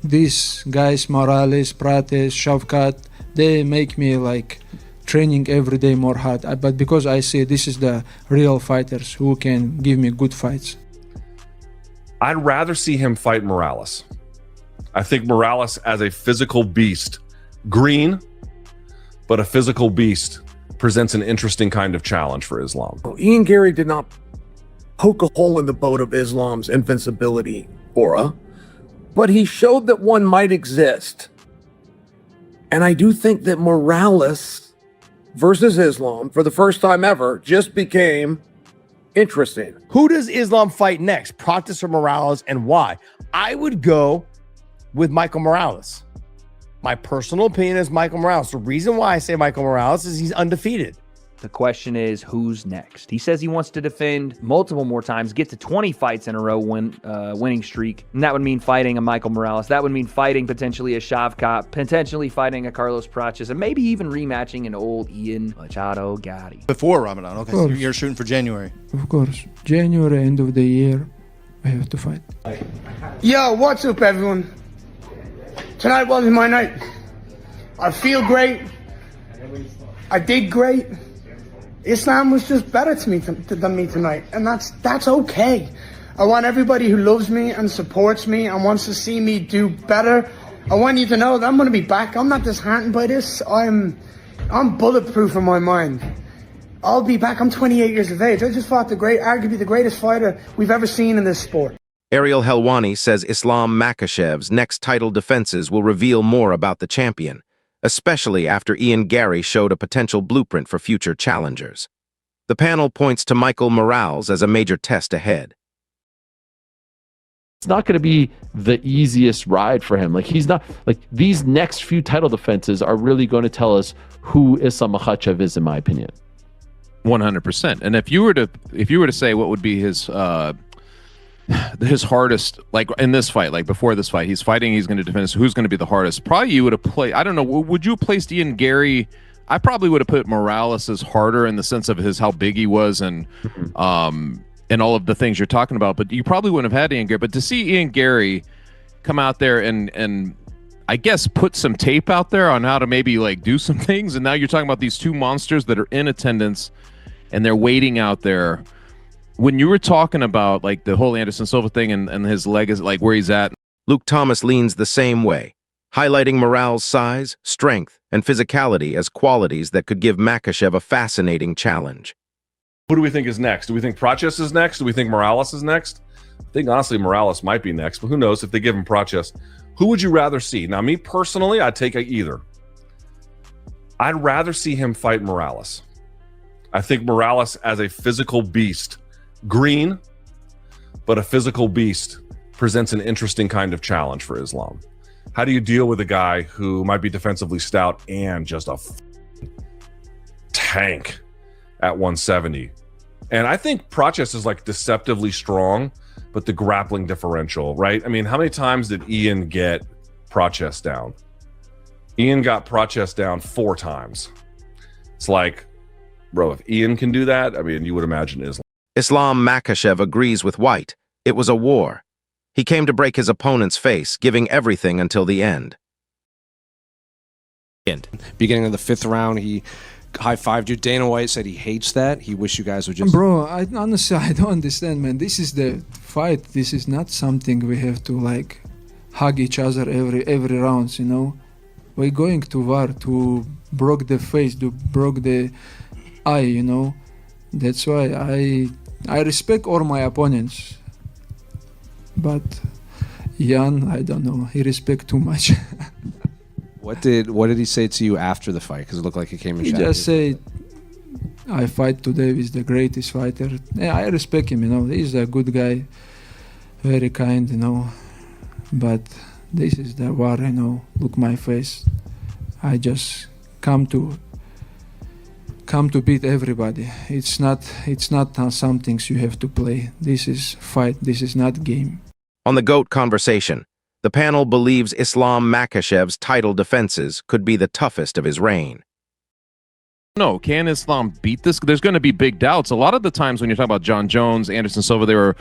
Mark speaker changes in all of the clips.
Speaker 1: these guys, Morales, Prates, Shavkat, they make me like training every day more hard. But because I see this is the real fighters who can give me good fights.
Speaker 2: I'd rather see him fight Morales. I think Morales as a physical beast, green, but a physical beast, presents an interesting kind of challenge for Islam.
Speaker 3: Ian Garry did not poke a hole in the boat of Islam's invincibility aura, but he showed that one might exist. And I do think that Morales versus Islam, for the first time ever, just became interesting.
Speaker 4: Who does Islam fight next, Prates or Morales, and why? I would go with Michael Morales. My personal opinion is Michael Morales. The reason why I say Michael Morales is he's undefeated.
Speaker 5: The question is, who's next? He says he wants to defend multiple more times, get to 20 fights in a row, winning streak. And that would mean fighting a Michael Morales. That would mean fighting potentially a Shavkat, potentially fighting a Carlos Prates, and maybe even rematching an old Ian Garry.
Speaker 6: Before Ramadan, okay. So you're shooting for January.
Speaker 1: Of course. January, end of the year, I have to fight.
Speaker 7: Yo, what's up, everyone? Tonight wasn't my night. I feel great. I did great. Islam was just better to me than me tonight, and that's okay. I want everybody who loves me and supports me and wants to see me do better. I want you to know that I'm going to be back. I'm not disheartened by this. I'm bulletproof in my mind. I'll be back. I'm 28 years of age. I just fought arguably the greatest fighter we've ever seen in this sport.
Speaker 8: Ariel Helwani says Islam Makhachev's next title defenses will reveal more about the champion, especially after Ian Garry showed a potential blueprint for future challengers. The panel points to Michael Morales as a major test ahead.
Speaker 9: It's not going to be the easiest ride for him. Like, he's not, like, these next few title defenses are really going to tell us who Islam Makhachev is, in my opinion.
Speaker 10: 100%. And if you were to say what would be his hardest, like in this fight, like before this fight, he's fighting, he's going to defend, who's going to be the hardest? Probably you would have played, I don't know, would you have placed Ian Garry? I probably would have put Morales as harder in the sense of how big he was and all of the things you're talking about, but you probably wouldn't have had Ian Garry. But to see Ian Garry come out there and I guess put some tape out there on how to maybe like do some things, and now you're talking about these two monsters that are in attendance and they're waiting out there. When you were talking about like the whole Anderson Silva thing and his leg is like where he's at,
Speaker 8: Luke Thomas leans the same way, highlighting Morales' size, strength, and physicality as qualities that could give Makhachev a fascinating challenge.
Speaker 2: Who do we think is next? Do we think Prates is next? Do we think Morales is next? I think honestly Morales might be next, but who knows if they give him Prates. Who would you rather see? Now, me personally, I'd take either. I'd rather see him fight Morales. I think Morales as a physical beast, green, but a physical beast, presents an interesting kind of challenge for Islam. How do you deal with a guy who might be defensively stout and just a tank at 170? And I think Prates is like deceptively strong, but the grappling differential, right? I mean, how many times did Ian get Prates down? Ian got Prates down 4 times. It's like, bro, if Ian can do that, I mean, you would imagine
Speaker 8: Islam Makhachev agrees with White. It was a war. He came to break his opponent's face, giving everything until the end.
Speaker 11: Beginning of the 5th round, he high-fived you. Dana White said he hates that. He wished you guys would just...
Speaker 1: Bro, honestly, I don't understand, man. This is the fight. This is not something we have to, like, hug each other every round, you know? We're going to war to broke the face, to broke the eye, you know? That's why I respect all my opponents. But Jan, I don't know, he respect too much.
Speaker 11: What did he say to you after the fight? Because it looked like he came in.
Speaker 1: He just said, I fight today with the greatest fighter. Yeah, I respect him, you know. He's a good guy, very kind, you know. But this is the war, you know. Look my face. I just come to beat everybody. It's not some things you have to play. This is fight. This is not game.
Speaker 8: On the GOAT conversation, the panel believes Islam Makhachev's title defenses could be the toughest of his reign.
Speaker 10: No, can Islam beat this? There's going to be big doubts. A lot of the times when you're talking about John Jones, Anderson Silva,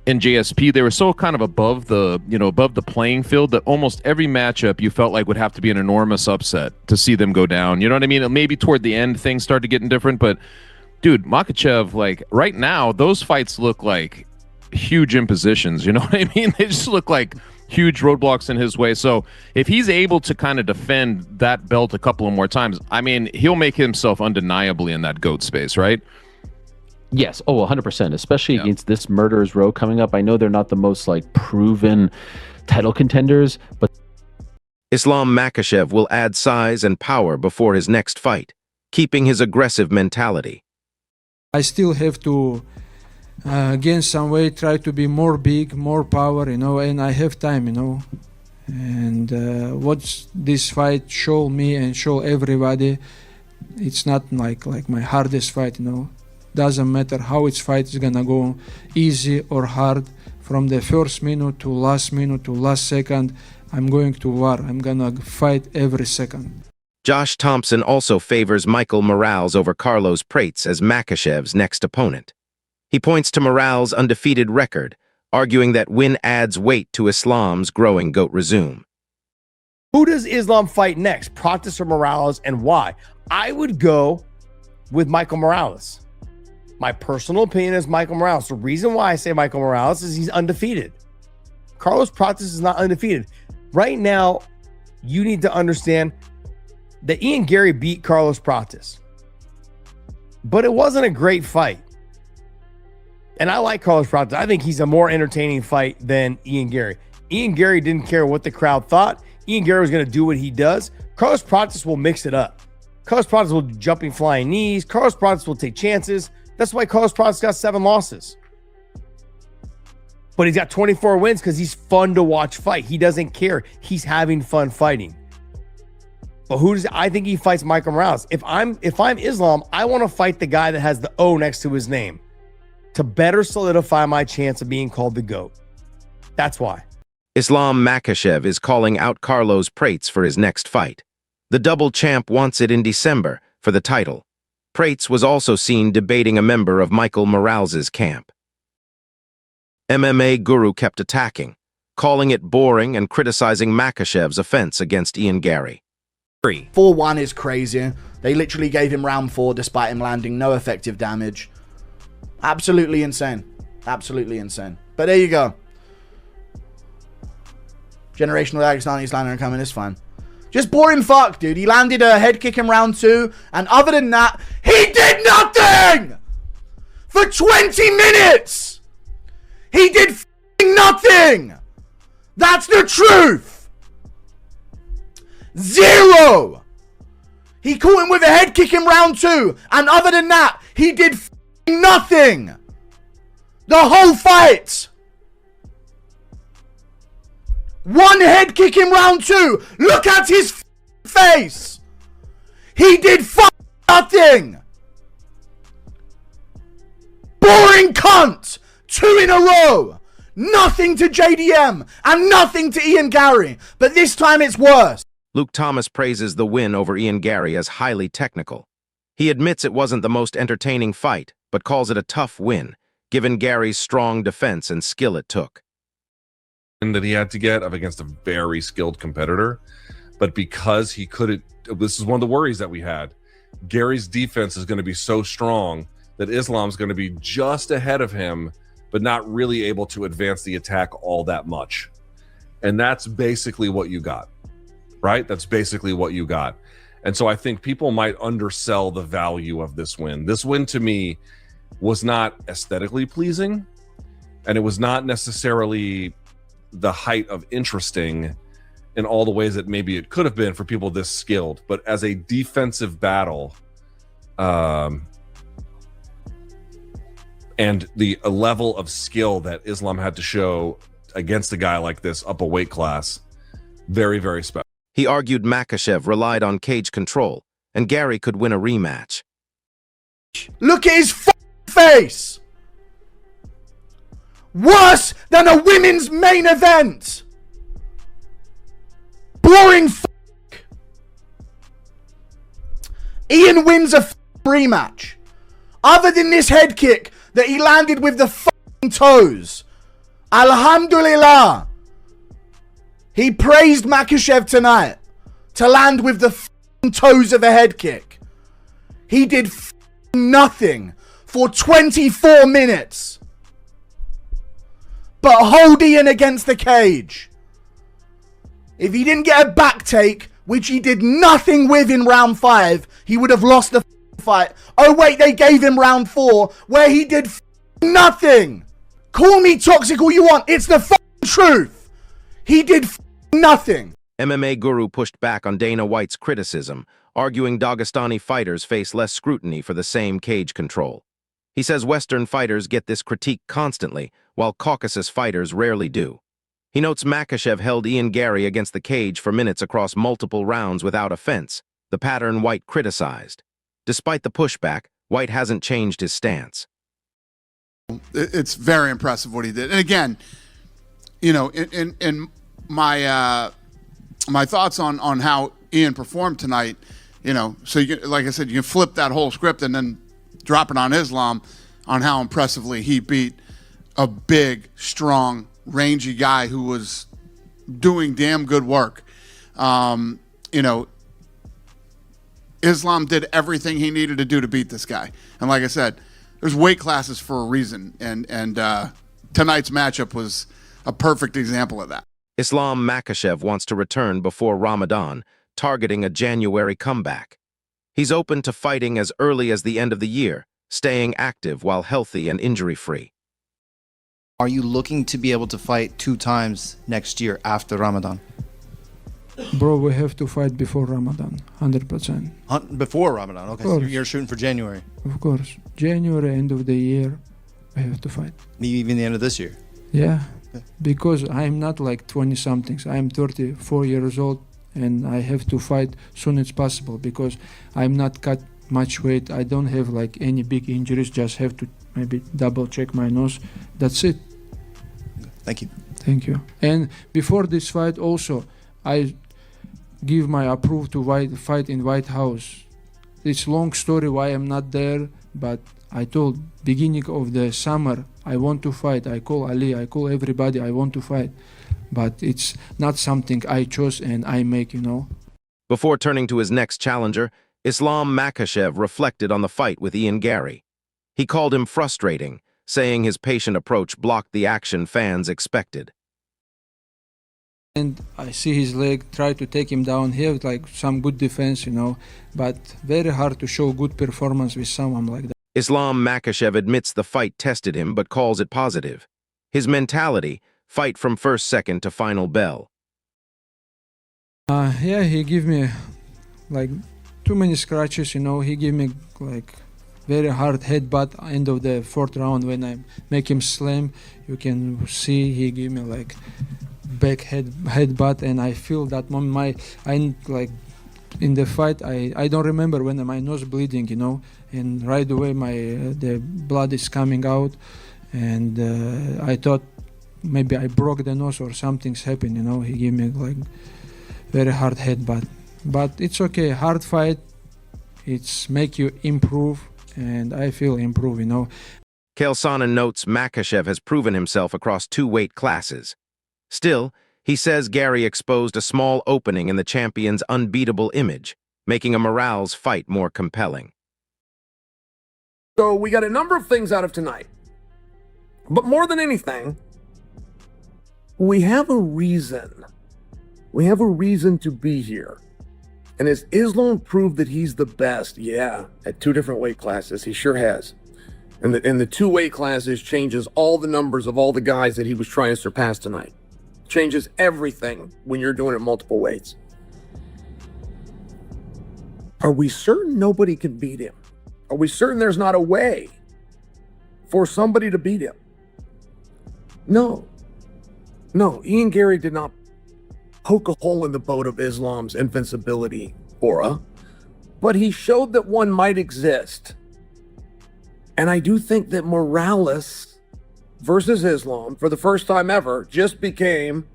Speaker 10: in JSP, they were so kind of above the playing field that almost every matchup you felt like would have to be an enormous upset to see them go down. You know what I mean? And maybe toward the end things started getting different, but dude, Makhachev, like right now, those fights look like huge impositions. You know what I mean? They just look like huge roadblocks in his way. So if he's able to kind of defend that belt a couple of more times, I mean, he'll make himself undeniably in that GOAT space, right?
Speaker 9: Yes. Oh, 100%, especially against this Murderer's Row coming up. I know they're not the most like proven title contenders, but
Speaker 8: Islam Makhachev will add size and power before his next fight, keeping his aggressive mentality.
Speaker 1: I still have to gain some weight, try to be more big, more power, you know, and I have time, you know. And what this fight show me and show everybody, it's not like my hardest fight, you know. Doesn't matter how its fight is gonna go, easy or hard. From the first minute to last second, I'm going to war. I'm gonna fight every second.
Speaker 8: Josh Thompson also favors Michael Morales over Carlos Prates as Makhachev's next opponent. He points to Morales' undefeated record, arguing that win adds weight to Islam's growing GOAT resume.
Speaker 4: Who does Islam fight next, Prates or Morales, and why? I would go with Michael Morales. My personal opinion is Michael Morales. The reason why I say Michael Morales is he's undefeated. Carlos Prates is not undefeated. Right now, you need to understand that Ian Garry beat Carlos Prates. But it wasn't a great fight. And I like Carlos Prates. I think he's a more entertaining fight than Ian Garry. Ian Garry didn't care what the crowd thought. Ian Garry was going to do what he does. Carlos Prates will mix it up. Carlos Prates will do jumping flying knees. Carlos Prates will take chances. That's why Carlos Prates got 7 losses. But he's got 24 wins because he's fun to watch fight. He doesn't care. He's having fun fighting. But I think he fights Michael Morales. If I'm Islam, I want to fight the guy that has the O next to his name to better solidify my chance of being called the GOAT. That's why.
Speaker 8: Islam Makhachev is calling out Carlos Prates for his next fight. The double champ wants it in December for the title. Prates was also seen debating a member of Michael Morales' camp. MMA Guru kept attacking, calling it boring and criticizing Makhachev's offense against Ian Garry.
Speaker 12: 4-1 is crazy. They literally gave him round 4 despite him landing no effective damage. Absolutely insane. Absolutely insane. But there you go. Generational Dagestani landing and coming is fine. Just boring fuck, dude. He landed a head kick in round 2. And other than that, he did nothing! For 20 minutes! He did f***ing nothing! That's the truth! 0! He caught him with a head kick in round 2. And other than that, he did f***ing nothing! The whole fight! 1 head kick in round 2. Look at his face. He did nothing. Boring cunt. 2 in a row. Nothing to JDM and nothing to Ian Garry. But this time it's worse.
Speaker 8: Luke Thomas praises the win over Ian Garry as highly technical. He admits it wasn't the most entertaining fight, but calls it a tough win, given Gary's strong defense and skill it took.
Speaker 2: That he had to get up against a very skilled competitor, but because he couldn't, this is one of the worries that we had. Gary's defense is going to be so strong that Islam's going to be just ahead of him, but not really able to advance the attack all that much. And that's basically what you got, right? That's basically what you got. And so I think people might undersell the value of this win. This win to me was not aesthetically pleasing, and it was not necessarily the height of interesting in all the ways that maybe it could have been for people this skilled, but as a defensive battle, and the level of skill that Islam had to show against a guy like this up a weight class, very, very special.
Speaker 8: He argued Makhachev relied on cage control, and Garry could win a rematch.
Speaker 12: Look at his face! Worse than a women's main event! Boring f***. Ian wins a rematch. Other than this head kick that he landed with the f***ing toes. Alhamdulillah. He praised Makhachev tonight to land with the toes of a head kick. He did nothing for 24 minutes but hold Ian against the cage. If he didn't get a back take, which he did nothing with in round 5, he would have lost the fight. Oh wait, they gave him round 4 where he did nothing. Call me toxic all you want, it's the truth. He did nothing.
Speaker 8: MMA Guru pushed back on Dana White's criticism, arguing Dagestani fighters face less scrutiny for the same cage control. He says Western fighters get this critique constantly, while Caucasus fighters rarely do. He notes Makhachev held Ian Garry against the cage for minutes across multiple rounds without offense, the pattern White criticized. Despite the pushback, White hasn't changed his stance.
Speaker 13: It's very impressive what he did. And again, you know, in my my thoughts on how Ian performed tonight, you know, so you can, like I said, you can flip that whole script and then drop it on Islam on how impressively he beat a big, strong, rangy guy who was doing damn good work. You know, Islam did everything he needed to do to beat this guy. And like I said, there's weight classes for a reason. And tonight's matchup was a perfect example of that.
Speaker 8: Islam Makhachev wants to return before Ramadan, targeting a January comeback. He's open to fighting as early as the end of the year, staying active while healthy and injury-free.
Speaker 11: Are you looking to be able to fight 2 times next year after Ramadan?
Speaker 1: Bro, we have to fight before Ramadan, 100%.
Speaker 11: Before Ramadan, okay. So you're shooting for January.
Speaker 1: Of course. January, end of the year, we have to fight.
Speaker 11: Maybe even the end of this year.
Speaker 1: Yeah, because I'm not like 20-somethings. I'm 34 years old, and I have to fight soon as possible because I'm not cut much weight. I don't have like any big injuries, just have to maybe double check my nose. That's it.
Speaker 11: Thank you.
Speaker 1: Thank you. And before this fight also, I give my approval to fight in White House. It's long story why I'm not there, but I told beginning of the summer I want to fight. I call Ali, I call everybody, I want to fight. But it's not something I chose and I make, you know.
Speaker 8: Before turning to his next challenger, Islam Makhachev reflected on the fight with Ian Garry. He called him frustrating, saying his patient approach blocked the action fans expected.
Speaker 1: And I see his leg, try to take him down. He has like some good defense, you know, but very hard to show good performance with someone like that.
Speaker 8: Islam Makhachev admits the fight tested him but calls it positive. His mentality, fight from first second to final bell.
Speaker 1: Yeah, he gave me like too many scratches, you know. He gave me like very hard headbutt end of the 4th round when I make him slam. You can see he gave me like back headbutt, and I feel that moment I like in the fight I don't remember when my nose bleeding, you know, and right away the blood is coming out, and I thought maybe I broke the nose or something's happened, you know. He gave me like very hard headbutt, but it's okay. Hard fight, it's make you improve, and I feel improve, you know.
Speaker 8: Chael Sonnen notes Makhachev has proven himself across 2 weight classes. Still, he says Garry exposed a small opening in the champion's unbeatable image, making a Morales fight more compelling.
Speaker 3: So we got a number of things out of tonight. But more than anything, we have a reason. We have a reason to be here. And as Islam proved that he's the best, yeah, at 2 different weight classes, he sure has. And the 2 weight classes changes all the numbers of all the guys that he was trying to surpass tonight. Changes everything when you're doing it multiple weights. Are we certain nobody can beat him? Are we certain there's not a way for somebody to beat him? No. No, Ian Garry did not poke a hole in the boat of Islam's invincibility aura, but he showed that one might exist. And I do think that Morales versus Islam, for the first time ever, just became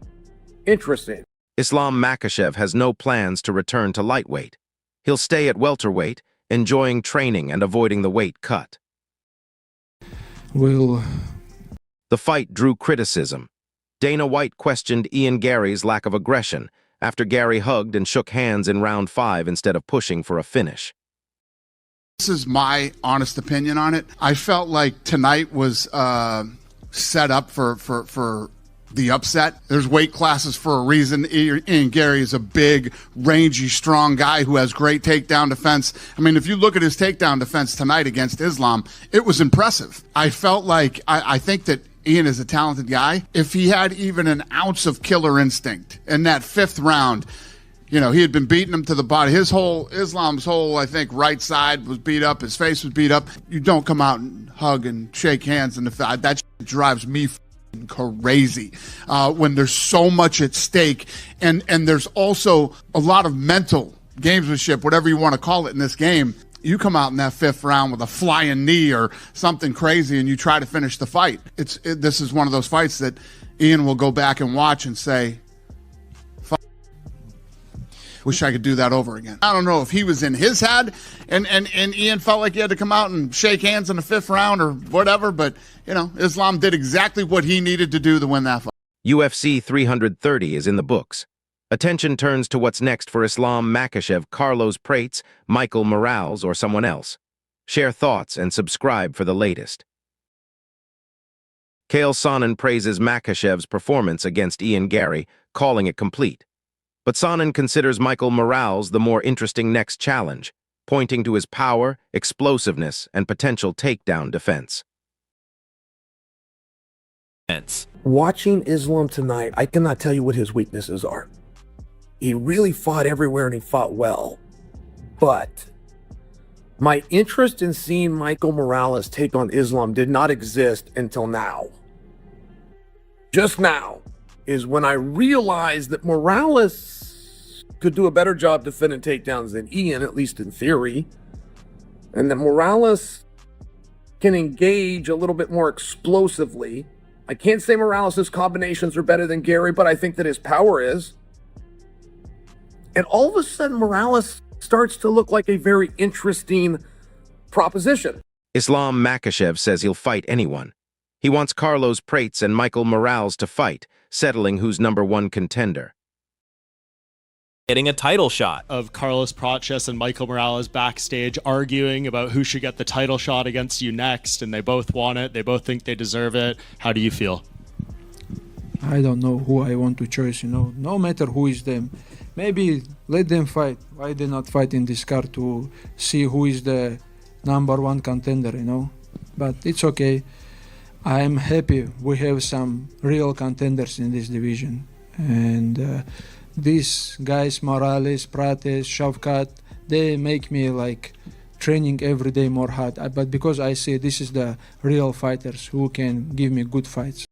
Speaker 3: interesting.
Speaker 8: Islam Makhachev has no plans to return to lightweight. He'll stay at welterweight, enjoying training and avoiding the weight cut.
Speaker 1: We'll
Speaker 8: The fight drew criticism. Dana White questioned Ian Garry's lack of aggression after Garry hugged and shook hands in round 5 instead of pushing for a finish.
Speaker 13: This is my honest opinion on it. I felt like tonight was set up for the upset. There's weight classes for a reason. Ian Garry is a big, rangy, strong guy who has great takedown defense. I mean, if you look at his takedown defense tonight against Islam, it was impressive. I felt like, I think that Ian is a talented guy. If he had even an ounce of killer instinct in that 5th round, you know, he had been beating him to the body. Islam's whole, I think, right side was beat up. His face was beat up. You don't come out and hug and shake hands. And that drives me crazy when there's so much at stake. And there's also a lot of mental gamesmanship, whatever you want to call it, in this game. You come out in that 5th round with a flying knee or something crazy and you try to finish the fight. This is one of those fights that Ian will go back and watch and say, wish I could do that over again. I don't know if he was in his head and Ian felt like he had to come out and shake hands in the 5th round or whatever, but, you know, Islam did exactly what he needed to do to win that fight.
Speaker 8: UFC 330 is in the books. Attention turns to what's next for Islam Makhachev, Carlos Prates, Michael Morales, or someone else. Share thoughts and subscribe for the latest. Chael Sonnen praises Makhachev's performance against Ian Garry, calling it complete. But Sonnen considers Michael Morales the more interesting next challenge, pointing to his power, explosiveness, and potential takedown defense.
Speaker 3: Watching Islam tonight, I cannot tell you what his weaknesses are. He really fought everywhere and he fought well. But my interest in seeing Michael Morales take on Islam did not exist until now. Just now is when I realized that Morales could do a better job defending takedowns than Ian, at least in theory. And that Morales can engage a little bit more explosively. I can't say Morales' combinations are better than Garry, but I think that his power is. And all of a sudden, Morales starts to look like a very interesting proposition.
Speaker 8: Islam Makhachev says he'll fight anyone. He wants Carlos Prates and Michael Morales to fight, settling who's #1 contender.
Speaker 14: Getting a title shot of Carlos Prates and Michael Morales backstage arguing about who should get the title shot against you next, and they both want it. They both think they deserve it. How do you feel?
Speaker 1: I don't know who I want to choose, you know, no matter who is them. Maybe let them fight. Why they not fight in this card to see who is the #1 contender, you know? But it's okay. I'm happy we have some real contenders in this division. And these guys, Morales, Prates, Shavkat, they make me like training every day more hard. But because I see this is the real fighters who can give me good fights.